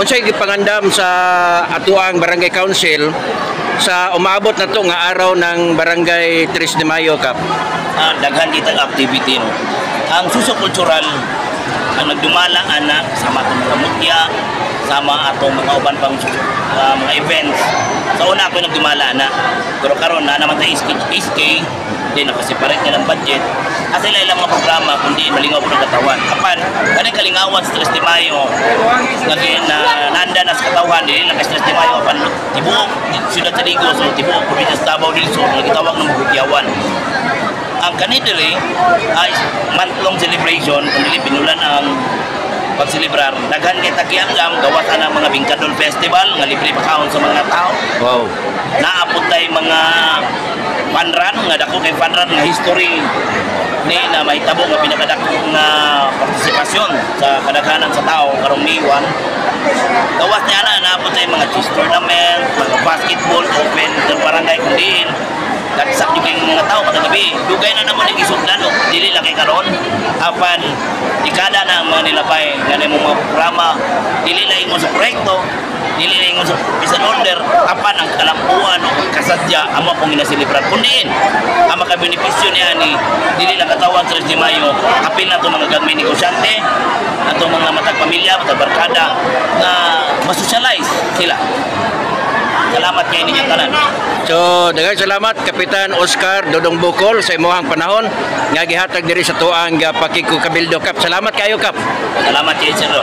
unsay gipangandam sa atuang barangay council sa umaabot na to nga araw ng barangay 3 de Mayo, Kap? Daghan kitang activity, no. Ang suso-kultural ang nagdumala ana sama atong mga mutya, sama atong mga uban pang mga events. Sa una ako nagdumala na, pero karon na naman sa SK, hindi nakaseparate nilang budget. At sila ilang mga programa kundi malingaw po ng katawan. Kapan, kanang kalingawan sa 3 de Mayo, na nanda na sa katawan, hindi lang sa 3 de Mayo, kapan, tibuok, Ciudad Taligo, so tibuok, Provincias Davao del Sur, nagitawag ng Bugyawan. Ang kanidili ay month-long celebration, kundi pinulan ang pagselebrar. Daghan kay tagiangam gawas ang mga Bingkadol Festival nga libre pagkaon sa mga tao. Wow. Naapot tay mga panran nga dako kay panran nga history ni na mahitabo nga pinakadako nga partisipasyon sa kadaghanan sa tao karong May 1. Gawas niya na naapot tay mga chess tournament, mga basketball open sa barangay kundiin. Katsak yung mga tao kada gabi. Dugay na naman yung isugdan, dili lang kay karon. Apan dekada na ang mga nilabay nga mga programa, dili lang ingon sa proyekto, dili lang ingon sa bisan order, apan ang kalampuan o kasadya amo pong ginaselebrar kundiin. Ang makabenepisyo niya ni dili lang katawag 3 de Mayo, apil na to mga gagmay negosyante, ato mga matag pamilya, matag barkada na ma-socialize sila. Salamat kay ninyong tanan. So, daghang salamat Kapitan Oscar Dodong Bukol sa imong panahon nga gihatag diri sa tuang pakikukabildo, Kap. Salamat kayo, Kap. Salamat kay Sir.